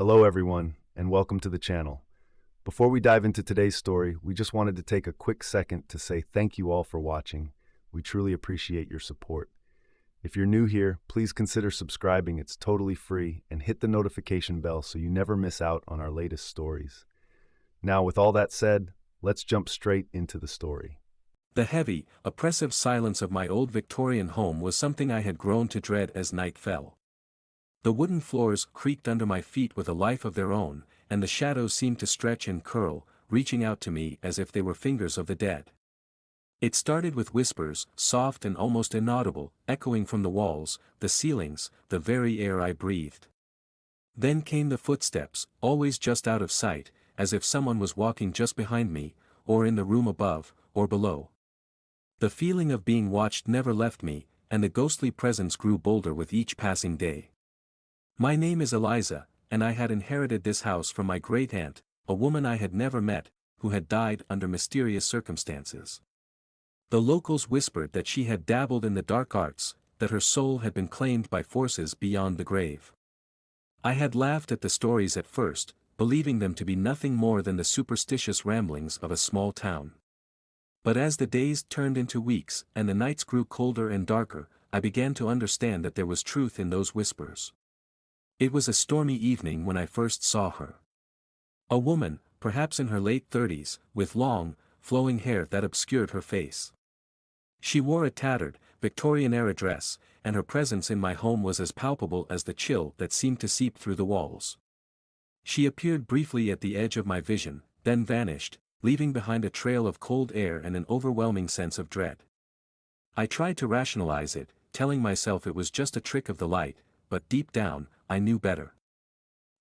Hello everyone, and welcome to the channel. Before we dive into today's story, we just wanted to take a quick second to say thank you all for watching. We truly appreciate your support. If you're new here, please consider subscribing, it's totally free, and hit the notification bell so you never miss out on our latest stories. Now, with all that said, let's jump straight into the story. The heavy, oppressive silence of my old Victorian home was something I had grown to dread as night fell. The wooden floors creaked under my feet with a life of their own, and the shadows seemed to stretch and curl, reaching out to me as if they were fingers of the dead. It started with whispers, soft and almost inaudible, echoing from the walls, the ceilings, the very air I breathed. Then came the footsteps, always just out of sight, as if someone was walking just behind me, or in the room above, or below. The feeling of being watched never left me, and the ghostly presence grew bolder with each passing day. My name is Eliza, and I had inherited this house from my great-aunt, a woman I had never met, who had died under mysterious circumstances. The locals whispered that she had dabbled in the dark arts, that her soul had been claimed by forces beyond the grave. I had laughed at the stories at first, believing them to be nothing more than the superstitious ramblings of a small town. But as the days turned into weeks and the nights grew colder and darker, I began to understand that there was truth in those whispers. It was a stormy evening when I first saw her. A woman, perhaps in her late 30s, with long, flowing hair that obscured her face. She wore a tattered, Victorian-era dress, and her presence in my home was as palpable as the chill that seemed to seep through the walls. She appeared briefly at the edge of my vision, then vanished, leaving behind a trail of cold air and an overwhelming sense of dread. I tried to rationalize it, telling myself it was just a trick of the light, but deep down, I knew better.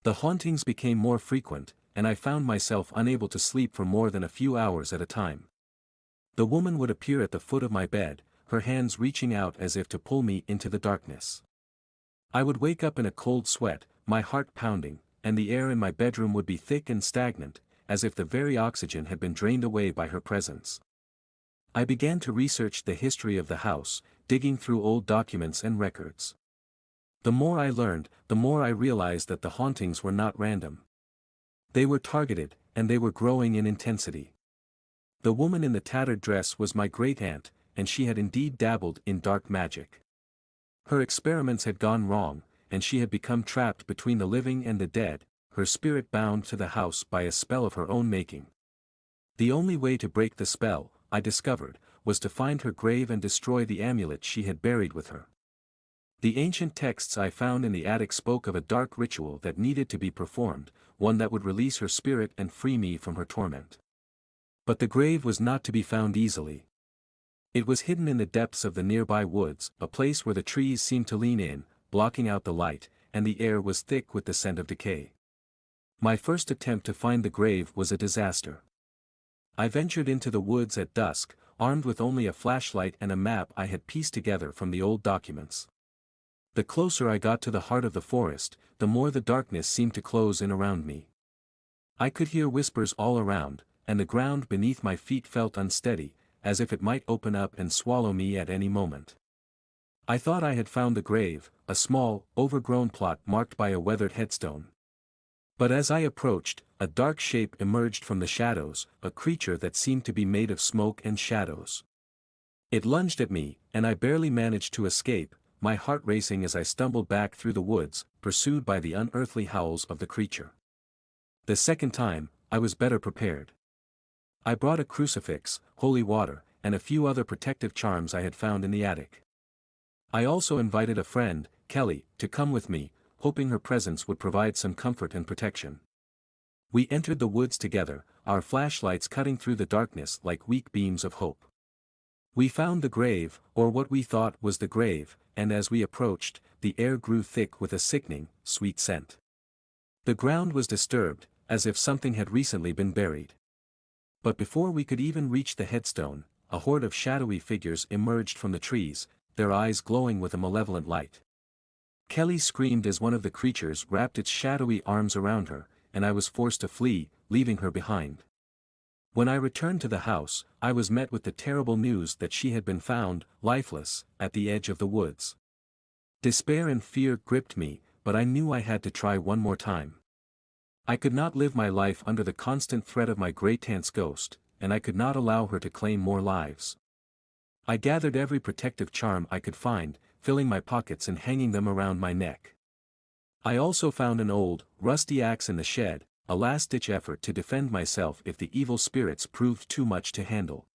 The hauntings became more frequent, and I found myself unable to sleep for more than a few hours at a time. The woman would appear at the foot of my bed, her hands reaching out as if to pull me into the darkness. I would wake up in a cold sweat, my heart pounding, and the air in my bedroom would be thick and stagnant, as if the very oxygen had been drained away by her presence. I began to research the history of the house, digging through old documents and records. The more I learned, the more I realized that the hauntings were not random. They were targeted, and they were growing in intensity. The woman in the tattered dress was my great-aunt, and she had indeed dabbled in dark magic. Her experiments had gone wrong, and she had become trapped between the living and the dead, her spirit bound to the house by a spell of her own making. The only way to break the spell, I discovered, was to find her grave and destroy the amulet she had buried with her. The ancient texts I found in the attic spoke of a dark ritual that needed to be performed, one that would release her spirit and free me from her torment. But the grave was not to be found easily. It was hidden in the depths of the nearby woods, a place where the trees seemed to lean in, blocking out the light, and the air was thick with the scent of decay. My first attempt to find the grave was a disaster. I ventured into the woods at dusk, armed with only a flashlight and a map I had pieced together from the old documents. The closer I got to the heart of the forest, the more the darkness seemed to close in around me. I could hear whispers all around, and the ground beneath my feet felt unsteady, as if it might open up and swallow me at any moment. I thought I had found the grave, a small, overgrown plot marked by a weathered headstone. But as I approached, a dark shape emerged from the shadows, a creature that seemed to be made of smoke and shadows. It lunged at me, and I barely managed to escape, my heart racing as I stumbled back through the woods, pursued by the unearthly howls of the creature. The second time, I was better prepared. I brought a crucifix, holy water, and a few other protective charms I had found in the attic. I also invited a friend, Kelly, to come with me, hoping her presence would provide some comfort and protection. We entered the woods together, our flashlights cutting through the darkness like weak beams of hope. We found the grave, or what we thought was the grave, and as we approached, the air grew thick with a sickening, sweet scent. The ground was disturbed, as if something had recently been buried. But before we could even reach the headstone, a horde of shadowy figures emerged from the trees, their eyes glowing with a malevolent light. Kelly screamed as one of the creatures wrapped its shadowy arms around her, and I was forced to flee, leaving her behind. When I returned to the house, I was met with the terrible news that she had been found, lifeless, at the edge of the woods. Despair and fear gripped me, but I knew I had to try one more time. I could not live my life under the constant threat of my great aunt's ghost, and I could not allow her to claim more lives. I gathered every protective charm I could find, filling my pockets and hanging them around my neck. I also found an old, rusty axe in the shed, a last-ditch effort to defend myself if the evil spirits proved too much to handle.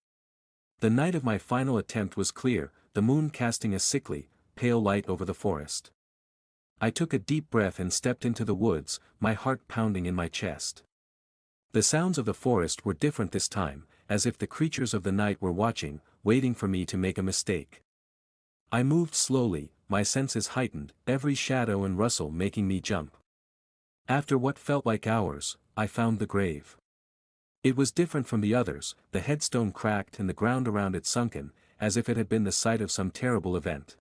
The night of my final attempt was clear, the moon casting a sickly, pale light over the forest. I took a deep breath and stepped into the woods, my heart pounding in my chest. The sounds of the forest were different this time, as if the creatures of the night were watching, waiting for me to make a mistake. I moved slowly, my senses heightened, every shadow and rustle making me jump. After what felt like hours, I found the grave. It was different from the others, the headstone cracked and the ground around it sunken, as if it had been the site of some terrible event.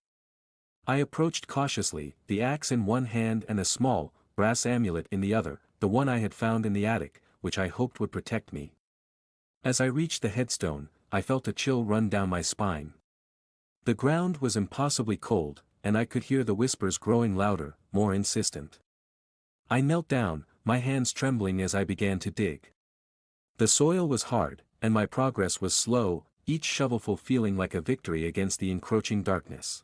I approached cautiously, the axe in one hand and a small, brass amulet in the other, the one I had found in the attic, which I hoped would protect me. As I reached the headstone, I felt a chill run down my spine. The ground was impossibly cold, and I could hear the whispers growing louder, more insistent. I knelt down, my hands trembling as I began to dig. The soil was hard, and my progress was slow, each shovelful feeling like a victory against the encroaching darkness.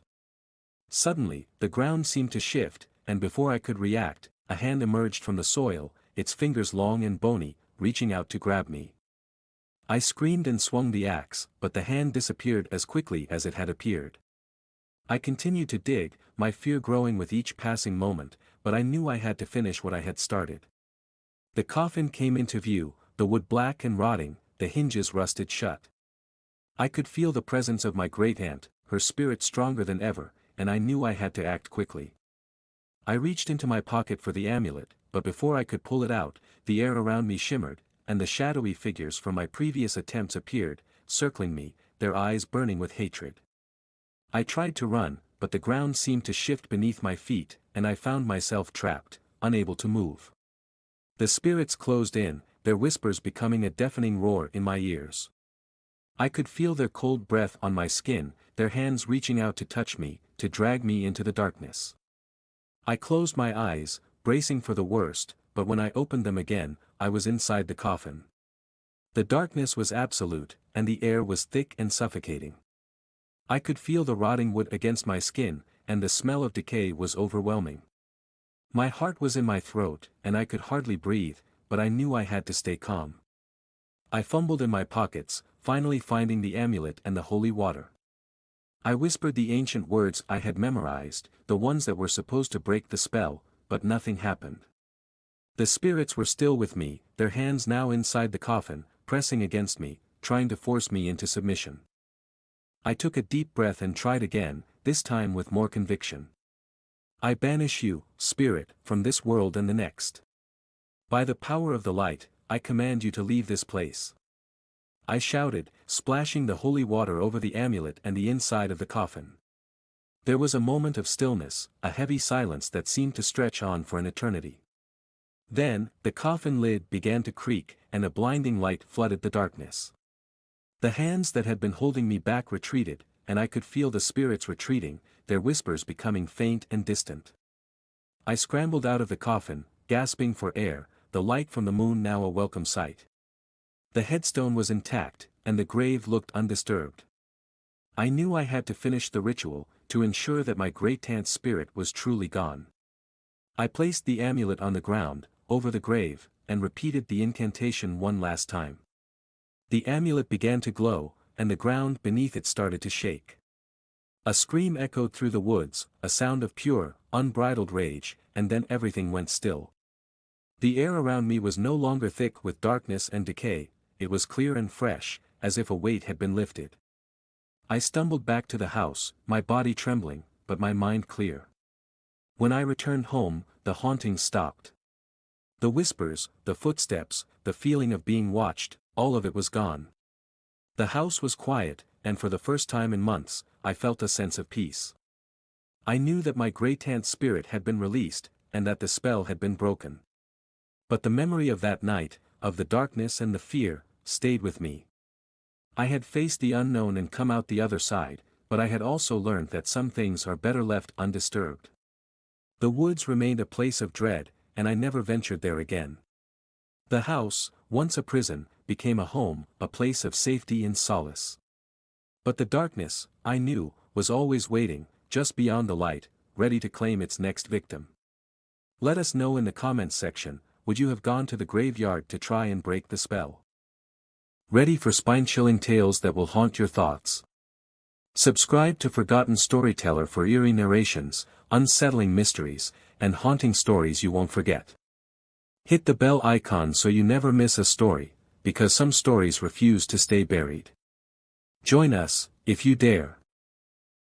Suddenly, the ground seemed to shift, and before I could react, a hand emerged from the soil, its fingers long and bony, reaching out to grab me. I screamed and swung the axe, but the hand disappeared as quickly as it had appeared. I continued to dig, my fear growing with each passing moment, but I knew I had to finish what I had started. The coffin came into view, the wood black and rotting, the hinges rusted shut. I could feel the presence of my great-aunt, her spirit stronger than ever, and I knew I had to act quickly. I reached into my pocket for the amulet, but before I could pull it out, the air around me shimmered, and the shadowy figures from my previous attempts appeared, circling me, their eyes burning with hatred. I tried to run, but the ground seemed to shift beneath my feet, and I found myself trapped, unable to move. The spirits closed in, their whispers becoming a deafening roar in my ears. I could feel their cold breath on my skin, their hands reaching out to touch me, to drag me into the darkness. I closed my eyes, bracing for the worst, but when I opened them again, I was inside the coffin. The darkness was absolute, and the air was thick and suffocating. I could feel the rotting wood against my skin, and the smell of decay was overwhelming. My heart was in my throat, and I could hardly breathe, but I knew I had to stay calm. I fumbled in my pockets, finally finding the amulet and the holy water. I whispered the ancient words I had memorized, the ones that were supposed to break the spell, but nothing happened. The spirits were still with me, their hands now inside the coffin, pressing against me, trying to force me into submission. I took a deep breath and tried again, this time with more conviction. I banish you, spirit, from this world and the next. By the power of the light, I command you to leave this place. I shouted, splashing the holy water over the amulet and the inside of the coffin. There was a moment of stillness, a heavy silence that seemed to stretch on for an eternity. Then, the coffin lid began to creak, and a blinding light flooded the darkness. The hands that had been holding me back retreated, and I could feel the spirits retreating, their whispers becoming faint and distant. I scrambled out of the coffin, gasping for air, the light from the moon now a welcome sight. The headstone was intact, and the grave looked undisturbed. I knew I had to finish the ritual, to ensure that my great-aunt's spirit was truly gone. I placed the amulet on the ground, over the grave, and repeated the incantation one last time. The amulet began to glow, and the ground beneath it started to shake. A scream echoed through the woods, a sound of pure, unbridled rage, and then everything went still. The air around me was no longer thick with darkness and decay, it was clear and fresh, as if a weight had been lifted. I stumbled back to the house, my body trembling, but my mind clear. When I returned home, the haunting stopped. The whispers, the footsteps, the feeling of being watched, all of it was gone. The house was quiet, and for the first time in months, I felt a sense of peace. I knew that my great-aunt's spirit had been released, and that the spell had been broken. But the memory of that night, of the darkness and the fear, stayed with me. I had faced the unknown and come out the other side, but I had also learned that some things are better left undisturbed. The woods remained a place of dread, and I never ventured there again. The house, once a prison, became a home, a place of safety and solace. But the darkness, I knew, was always waiting, just beyond the light, ready to claim its next victim. Let us know in the comments section, would you have gone to the graveyard to try and break the spell? Ready for spine-chilling tales that will haunt your thoughts? Subscribe to Forgotten Storyteller for eerie narrations, unsettling mysteries, and haunting stories you won't forget. Hit the bell icon so you never miss a story, because some stories refuse to stay buried. Join us, if you dare.